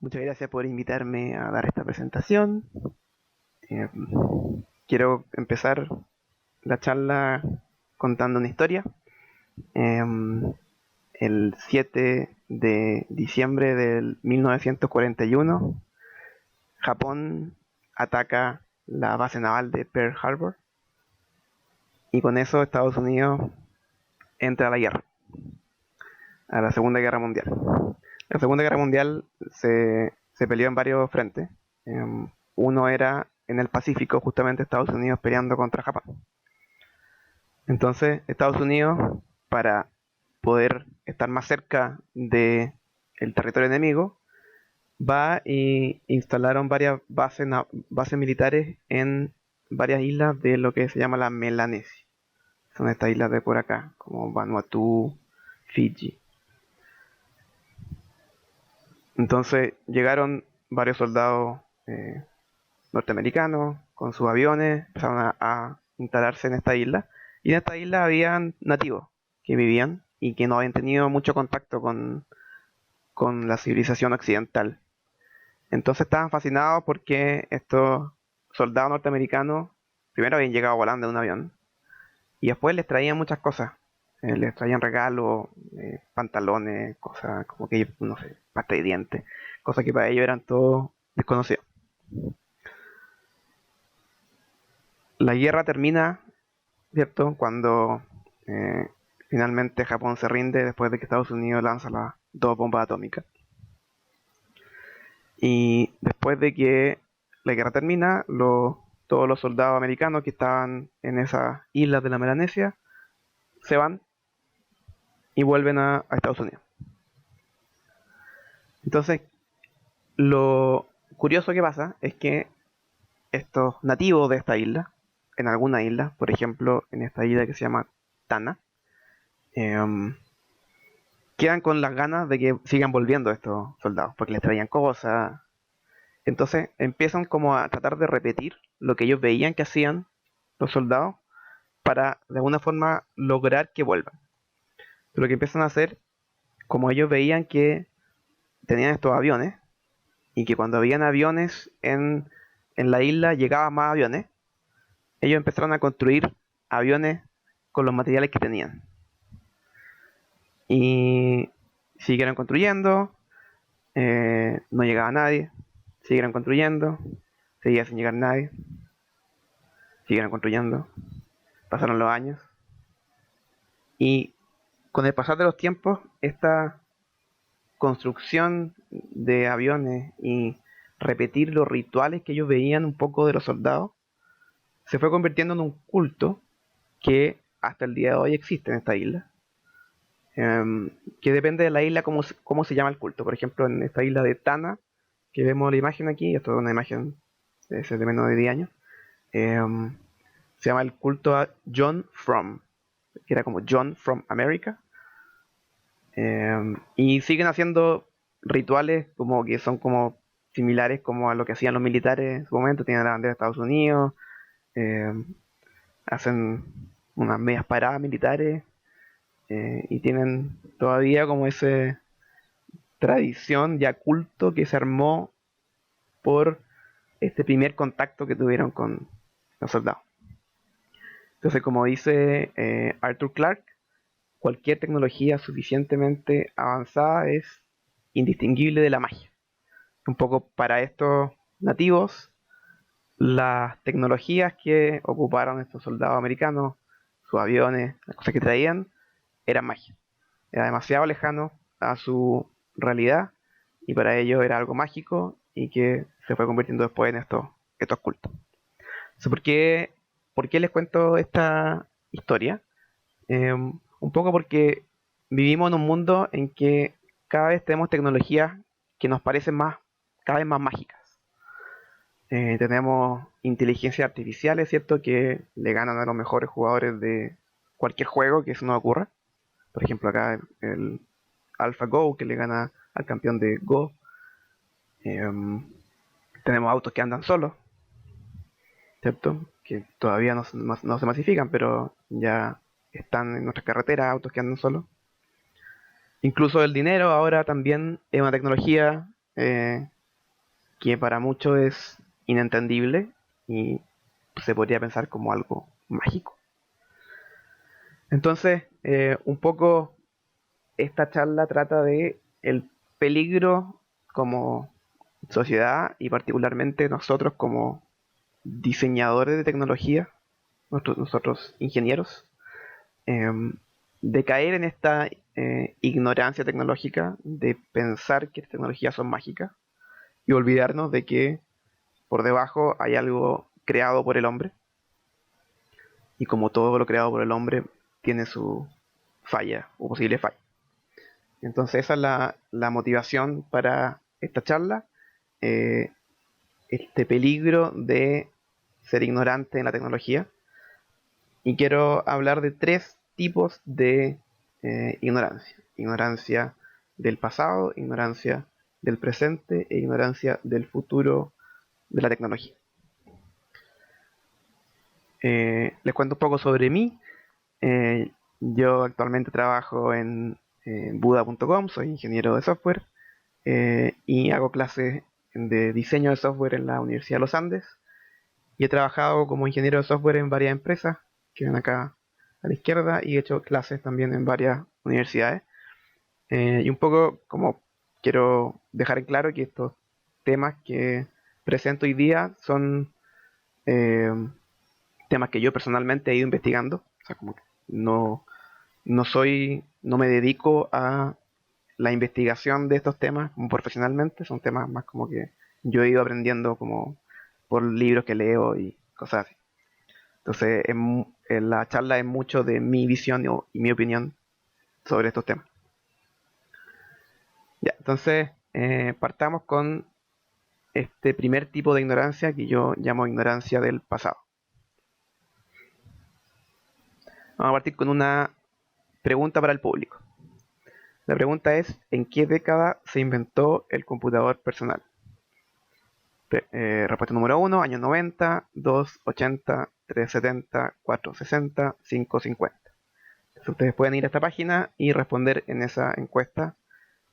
Muchas gracias por invitarme a dar esta presentación. Eh, Quiero empezar la charla contando una historia. Eh, el 7 de diciembre del 1941, Japón ataca la base naval de Pearl Harbor y con eso Estados Unidos entra a la guerra, a la Segunda Guerra Mundial. La Segunda Guerra Mundial se peleó en varios frentes. Uno era en el Pacífico, justamente Estados Unidos peleando contra Japón. Entonces, Estados Unidos, para poder estar más cerca del territorio enemigo, va y instalaron varias bases militares en varias islas de lo que se llama la Melanesia. Son estas islas de por acá, como Vanuatu, Fiji. Entonces llegaron varios soldados norteamericanos con sus aviones, empezaron a instalarse en esta isla. Y en esta isla habían nativos que vivían y que no habían tenido mucho contacto con la civilización occidental. Entonces estaban fascinados porque estos soldados norteamericanos primero habían llegado volando en un avión y después les traían muchas cosas. Les traían regalos, pantalones, cosas como que, no sé, pasta de dientes, cosas que para ellos eran todo desconocidos. La guerra termina, ¿cierto? Cuando eh, finalmente Japón se rinde después de que Estados Unidos lanza las dos bombas atómicas. Y después de que la guerra termina, todos los soldados americanos que estaban en esas islas de la Melanesia se van y vuelven a Estados Unidos. Entonces, lo curioso que pasa es que estos nativos de esta isla, en alguna isla, por ejemplo, en esta isla que se llama Tana, eh, quedan con las ganas de que sigan volviendo estos soldados, porque les traían cosas. Entonces empiezan como a tratar de repetir lo que ellos veían que hacían los soldados para de alguna forma lograr que vuelvan. Pero lo que empiezan a hacer, como ellos veían que tenían estos aviones y que cuando habían aviones en la isla llegaban más aviones, ellos empezaron a construir aviones con los materiales que tenían. Y siguieron construyendo, no llegaba nadie, siguieron construyendo, seguía sin llegar nadie, siguieron construyendo, pasaron los años y con el pasar de los tiempos esta construcción de aviones y repetir los rituales que ellos veían un poco de los soldados se fue convirtiendo en un culto que hasta el día de hoy existe en esta isla. Que depende de la isla cómo se llama el culto. Por ejemplo, en esta isla de Tana, que vemos la imagen aquí, esto es una imagen de menos de 10 años, em, se llama el culto a John From, que era como John from America. Y siguen haciendo rituales como que son como similares como a lo que hacían los militares en su momento. Tienen la bandera de Estados Unidos, eh, hacen unas medias paradas militares y tienen todavía como esa tradición ya culto que se armó por este primer contacto que tuvieron con los soldados. Entonces, como dice Arthur Clarke, cualquier tecnología suficientemente avanzada es indistinguible de la magia. Un poco para estos nativos, las tecnologías que ocuparon estos soldados americanos, sus aviones, las cosas que traían, eran magia. Era demasiado lejano a su realidad y para ellos era algo mágico y que se fue convirtiendo después en estos cultos. Entonces, ¿por qué les cuento esta historia? Un poco porque vivimos en un mundo en que cada vez tenemos tecnologías que nos parecen cada vez más mágicas. Tenemos inteligencias artificiales, ¿cierto? Que le ganan a los mejores jugadores de cualquier juego que eso no ocurra. Por ejemplo, acá el AlphaGo que le gana al campeón de Go. Em, Tenemos autos que andan solos, ¿cierto? Que todavía no se masifican, pero ya están en nuestras carreteras autos que andan solos. Incluso el dinero ahora también es una tecnología que para muchos es inentendible y se podría pensar como algo mágico. Entonces, un poco esta charla trata de el peligro como sociedad y particularmente nosotros como diseñadores de tecnología, nosotros ingenieros, de caer en esta ignorancia tecnológica, de pensar que las tecnologías son mágicas y olvidarnos de que por debajo hay algo creado por el hombre y como todo lo creado por el hombre tiene su falla o posible falla. Entonces esa es la motivación para esta charla, eh, este peligro de ser ignorante en la tecnología. Y quiero hablar de tres tipos de ignorancia. Ignorancia del pasado, ignorancia del presente e ignorancia del futuro de la tecnología. Les cuento un poco sobre mí. Yo actualmente trabajo en Buda.com, soy ingeniero de software y hago clases de diseño de software en la Universidad de los Andes. Y he trabajado como ingeniero de software en varias empresas que ven acá a la izquierda y he hecho clases también en varias universidades. Y un poco como quiero dejar en claro que estos temas que presento hoy día son eh, temas que yo personalmente he ido investigando. O sea, como que no me dedico a la investigación de estos temas como profesionalmente, son temas más como que yo he ido aprendiendo como por libros que leo y cosas así. Entonces, en la charla es mucho de mi visión y mi opinión sobre estos temas. Ya, entonces, partamos con este primer tipo de ignorancia que yo llamo ignorancia del pasado. Vamos a partir con una pregunta para el público. La pregunta es, ¿en qué década se inventó el computador personal? Respuesta número 1, años 90, 2, 80, 3, 70, 4, 60, 5, 50. Entonces ustedes pueden ir a esta página y responder en esa encuesta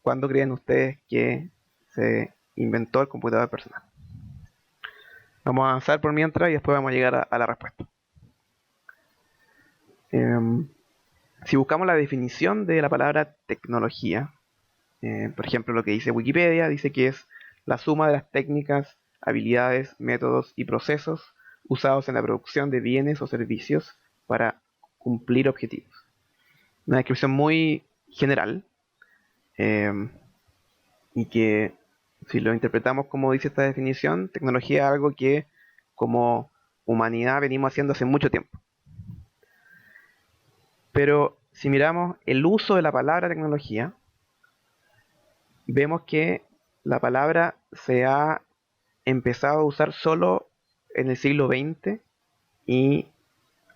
cuándo creen ustedes que se inventó el computador personal. Vamos a avanzar por mientras y después vamos a llegar a la respuesta. Si buscamos la definición de la palabra tecnología, por ejemplo lo que dice Wikipedia, dice que es la suma de las técnicas, habilidades, métodos y procesos usados en la producción de bienes o servicios para cumplir objetivos. Una descripción muy general eh, y que si lo interpretamos como dice esta definición, tecnología es algo que como humanidad venimos haciendo hace mucho tiempo. Pero si miramos el uso de la palabra tecnología, vemos que la palabra se ha empezado a usar solo en el siglo XX y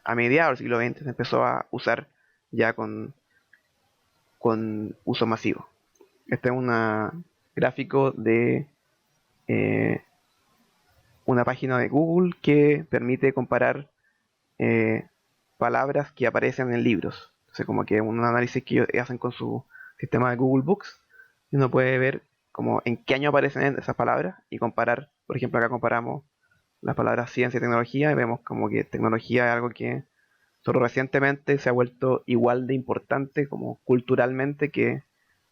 a mediados del siglo XX se empezó a usar ya con uso masivo. Este es un gráfico de eh, una página de Google que permite comparar eh, palabras que aparecen en libros. Entonces, como que un análisis que ellos hacen con su sistema de Google Books, y uno puede ver como en qué año aparecen esas palabras y comparar. Por ejemplo, acá comparamos las palabras ciencia y tecnología y vemos como que tecnología es algo que solo recientemente se ha vuelto igual de importante como culturalmente que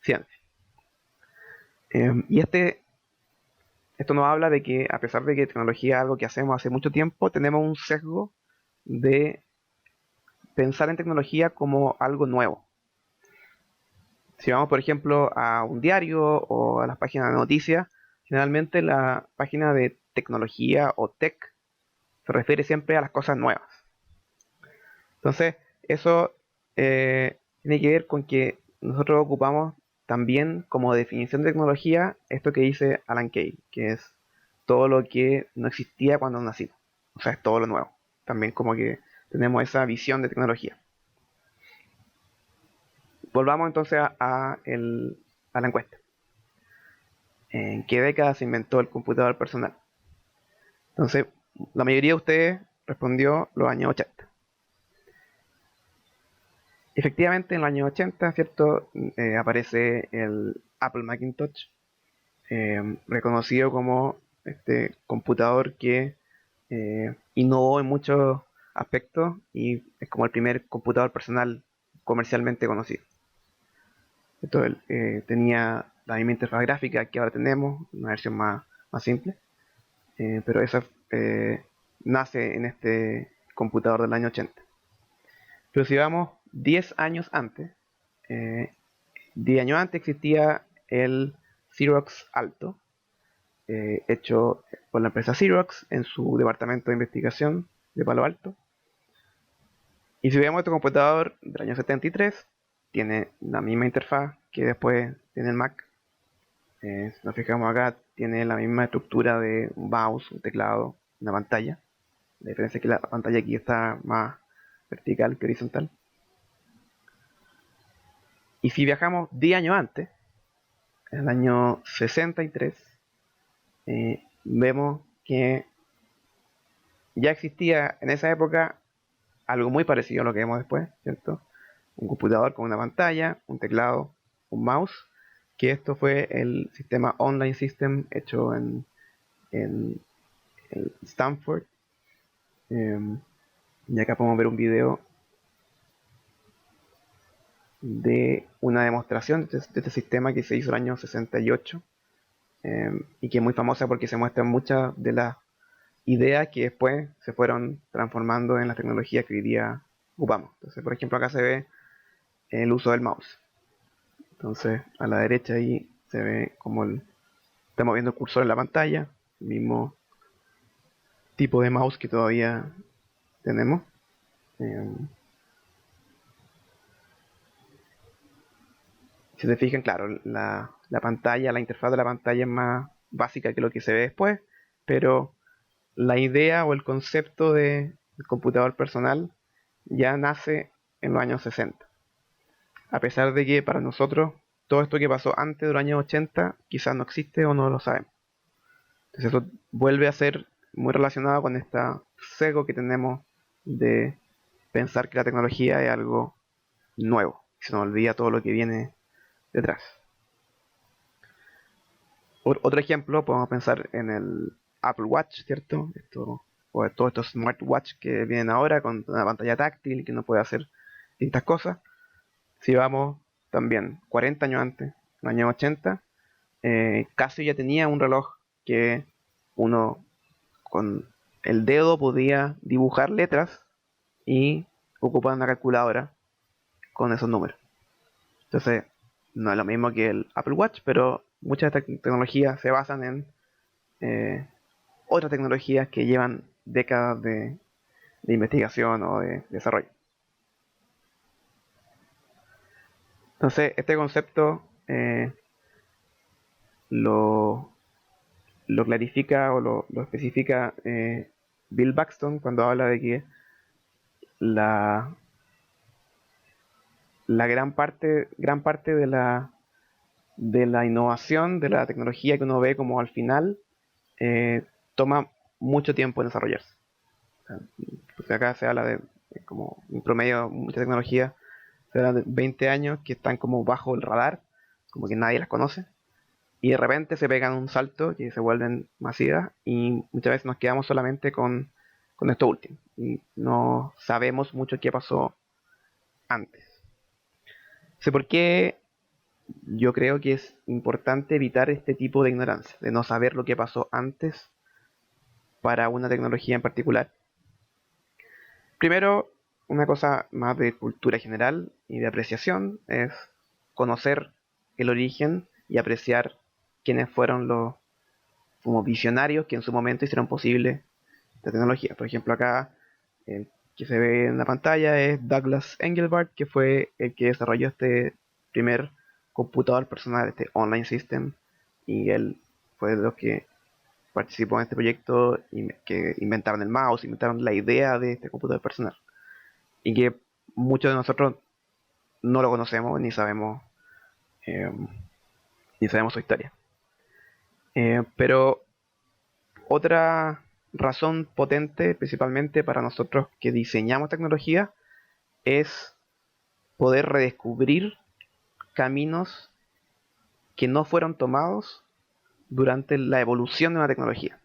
ciencia. Y esto nos habla de que a pesar de que tecnología es algo que hacemos hace mucho tiempo, tenemos un sesgo de pensar en tecnología como algo nuevo. Si vamos, por ejemplo, a un diario o a las páginas de noticias, generalmente la página de tecnología o tech se refiere siempre a las cosas nuevas. Entonces, eso tiene que ver con que nosotros ocupamos también como definición de tecnología esto que dice Alan Kay, que es todo lo que no existía cuando nacimos. O sea, es todo lo nuevo. También como que tenemos esa visión de tecnología. Volvamos entonces a la encuesta. ¿En qué década se inventó el computador personal? Entonces, la mayoría de ustedes respondió los años 80. Efectivamente, en los años 80, ¿cierto? Aparece el Apple Macintosh, reconocido como este computador que innovó en muchos aspectos y es como el primer computador personal comercialmente conocido. Entonces, tenía la misma interfaz gráfica que ahora tenemos, una versión más simple, pero esa nace en este computador del año 80. Pero si vamos 10 años antes, eh, 10 años antes existía el Xerox Alto, hecho por la empresa Xerox en su departamento de investigación de Palo Alto. Y si vemos este computador del año 73, tiene la misma interfaz que después tiene el Mac. Si nos fijamos acá, tiene la misma estructura de un mouse, un teclado, una pantalla. La diferencia es que la pantalla aquí está más vertical que horizontal. Y si viajamos 10 años antes, en el año 63, vemos que ya existía en esa época algo muy parecido a lo que vemos después, ¿cierto? Un computador con una pantalla, un teclado, un mouse, que esto fue el sistema Online System hecho en Stanford. Y acá podemos ver un video de una demostración de este sistema que se hizo en el año 68 y que es muy famosa porque se muestran muchas de las ideas que después se fueron transformando en las tecnologías que hoy día ocupamos. Entonces, por ejemplo, acá se ve el uso del mouse. Entonces, a la derecha ahí se ve como estamos viendo el cursor en la pantalla, el mismo tipo de mouse que todavía tenemos. Eh, si se fijan, claro, la pantalla, la interfaz de la pantalla es más básica que lo que se ve después, pero la idea o el concepto de computador personal ya nace en los años 60. A pesar de que para nosotros todo esto que pasó antes de los años 80 quizás no existe o no lo sabemos. Entonces eso vuelve a ser muy relacionado con este sesgo que tenemos de pensar que la tecnología es algo nuevo. Se nos olvida todo lo que viene detrás. Otro ejemplo, podemos pensar en el Apple Watch, ¿cierto? O todos estos smartwatch que vienen ahora con una pantalla táctil que uno puede hacer distintas cosas. Si vamos también 40 años antes, en los años 80, Casio ya tenía un reloj que uno con el dedo podía dibujar letras y ocupar una calculadora con esos números. Entonces, no es lo mismo que el Apple Watch, pero muchas de estas tecnologías se basan en otras tecnologías que llevan décadas de investigación o de desarrollo. Entonces, este concepto lo, lo clarifica o lo especifica Bill Buxton cuando habla de que la, la gran parte de la innovación, de la tecnología que uno ve como al final, toma mucho tiempo en desarrollarse. O sea, pues acá se habla de como en promedio mucha tecnología, se habla de 20 años que están como bajo el radar, como que nadie las conoce, y de repente se pegan un salto y se vuelven masivas y muchas veces nos quedamos solamente con esto último y no sabemos mucho qué pasó antes. Sé por qué yo creo que es importante evitar este tipo de ignorancia, de no saber lo que pasó antes para una tecnología en particular. Primero, una cosa más de cultura general y de apreciación es conocer el origen y apreciar quiénes fueron los como visionarios que en su momento hicieron posible esta tecnología. Por ejemplo, acá el que se ve en la pantalla es Douglas Engelbart, que fue el que desarrolló este primer computador personal, este online system, y él fue de los que participó en este proyecto y que inventaron el mouse, inventaron la idea de este computador personal, y que muchos de nosotros no lo conocemos eh, ni sabemos su historia. Pero otra razón potente, principalmente para nosotros que diseñamos tecnología, es poder redescubrir caminos que no fueron tomados durante la evolución de una tecnología.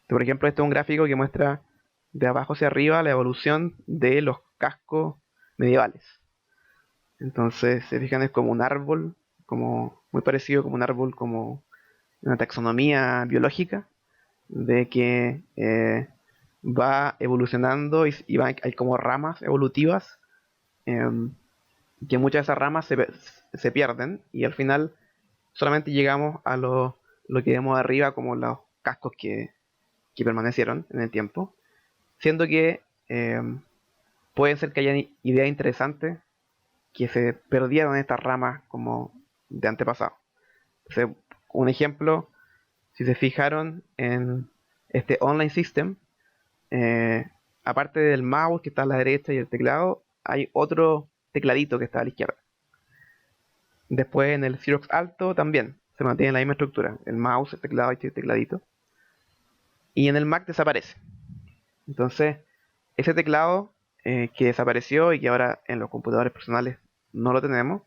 Por ejemplo, este es un gráfico que muestra de abajo hacia arriba la evolución de los cascos medievales. Entonces, se fijan, es como un árbol, como muy parecido como un árbol, como una taxonomía biológica, de que va evolucionando y hay como ramas evolutivas, em, que muchas de esas ramas se pierden y al final solamente llegamos a lo que vemos arriba como los cascos que permanecieron en el tiempo, siendo que pueden ser que haya ideas interesantes que se perdieron en estas ramas como de antepasado. Entonces, un ejemplo, si se fijaron en este online system, eh, aparte del mouse que está a la derecha y el teclado, hay otro tecladito que está a la izquierda. Después en el Xerox Alto también se mantiene la misma estructura, el mouse, el teclado y el tecladito. Y en el Mac desaparece. Entonces, ese teclado que desapareció y que ahora en los computadores personales no lo tenemos,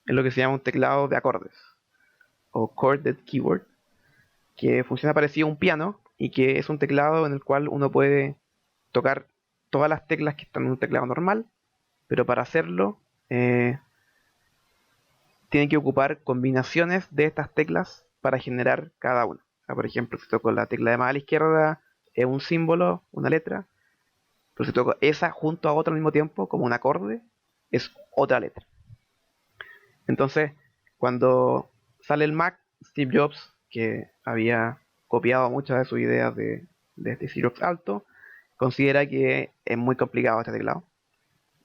es lo que se llama un teclado de acordes o chorded keyboard, que funciona parecido a un piano y que es un teclado en el cual uno puede tocar todas las teclas que están en un teclado normal, pero para hacerlo tiene que ocupar combinaciones de estas teclas para generar cada una. O sea, por ejemplo, si toco la tecla de más a la izquierda es un símbolo, una letra, pero si toco esa junto a otra al mismo tiempo, como un acorde, es otra letra. Entonces, cuando sale el Mac, Steve Jobs, que había copiado muchas de sus ideas de este Xerox Alto, considera que es muy complicado este teclado,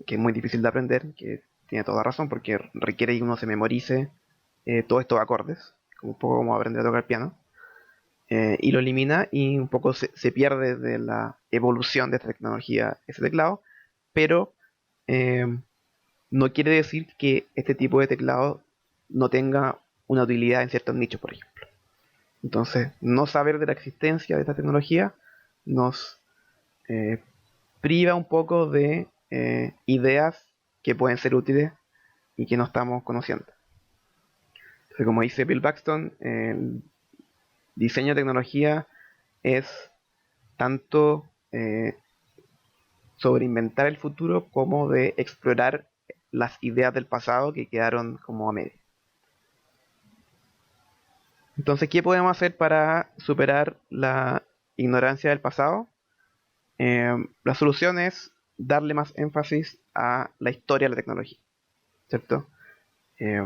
que es muy difícil de aprender, que tiene toda razón, porque requiere que uno se memorice todos estos acordes, como un poco como aprender a tocar piano, y lo elimina y un poco se pierde de la evolución de esta tecnología ese teclado, pero eh, no quiere decir que este tipo de teclado no tenga una utilidad en ciertos nichos, por ejemplo. Entonces, no saber de la existencia de esta tecnología nos eh, priva un poco de ideas que pueden ser útiles y que no estamos conociendo. Entonces, como dice Bill Paxton, el diseño de tecnología es tanto sobre inventar el futuro como de explorar las ideas del pasado que quedaron como a medio. Entonces, ¿qué podemos hacer para superar la ignorancia del pasado? La solución es darle más énfasis a la historia de la tecnología, ¿cierto? Eh,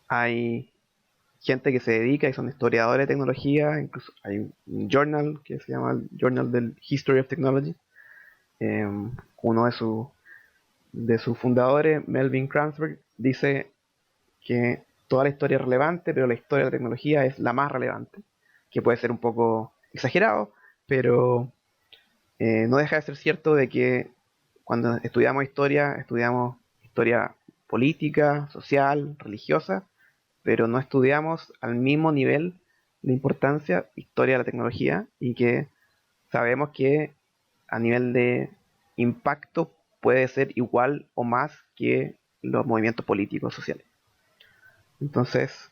Hay gente que se dedica y son historiadores de tecnología, incluso hay un journal que se llama el Journal del History of Technology. Eh, Uno de sus fundadores, Melvin Kranzberg, dice que toda la historia es relevante, pero la historia de la tecnología es la más relevante, que puede ser un poco exagerado, pero no deja de ser cierto de que cuando estudiamos historia política, social, religiosa, pero no estudiamos al mismo nivel de importancia historia de la tecnología y que sabemos que a nivel de impacto puede ser igual o más que los movimientos políticos sociales. Entonces,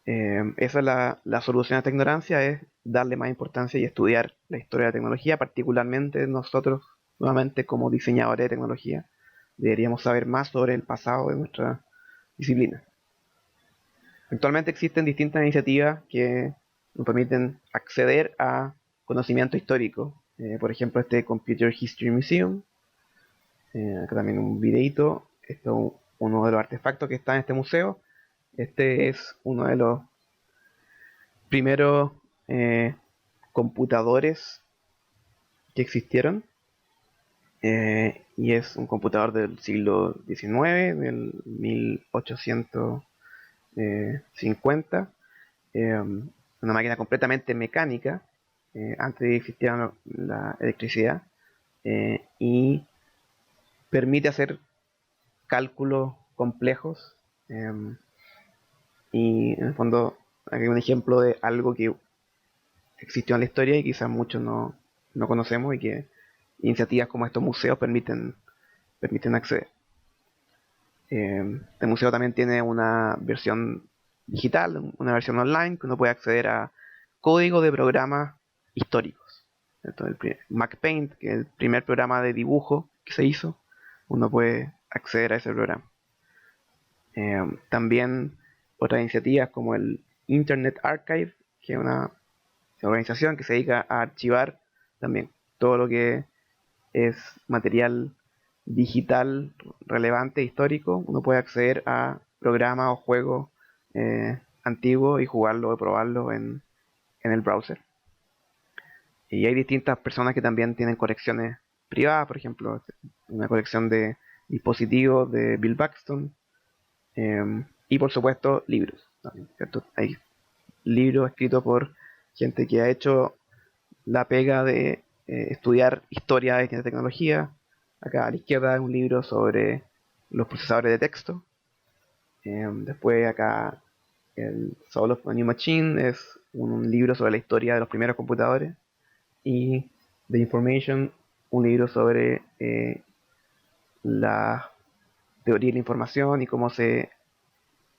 esa es la solución a esta ignorancia, es darle más importancia y estudiar la historia de la tecnología, particularmente nosotros, nuevamente como diseñadores de tecnología, deberíamos saber más sobre el pasado de nuestra disciplina. Actualmente existen distintas iniciativas que nos permiten acceder a conocimiento histórico. Por ejemplo, este Computer History Museum, acá también un videito, esto es uno de los artefactos que está en este museo. Este es uno de los primeros computadores que existieron, y es un computador del siglo XIX, del 1850, una máquina completamente mecánica, antes de que existiera la electricidad, y permite hacer cálculos complejos, y en el fondo aquí hay un ejemplo de algo que existió en la historia y quizás muchos no conocemos y que iniciativas como estos museos permiten acceder. El museo también tiene una versión digital, una versión online, que uno puede acceder a código de programas históricos. Entonces, MacPaint, que es el primer programa de dibujo que se hizo, uno puede acceder a ese programa. También otras iniciativas como el Internet Archive, que es una organización que se dedica a archivar también todo lo que es material digital relevante, histórico. Uno puede acceder a programas o juegos antiguos y jugarlo o probarlo en el browser. Y hay distintas personas que también tienen colecciones privadas, por ejemplo, una colección de dispositivos de Bill Paxton, y por supuesto libros también, ¿cierto? Hay libros escritos por gente que ha hecho la pega de estudiar historia de esta tecnología. Acá a la izquierda es un libro sobre los procesadores de texto. Después acá el Soul of a New Machine es un libro sobre la historia de los primeros computadores. Y The Information, un libro sobre la teoría de la información y cómo se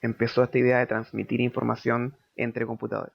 empezó esta idea de transmitir información entre computadores.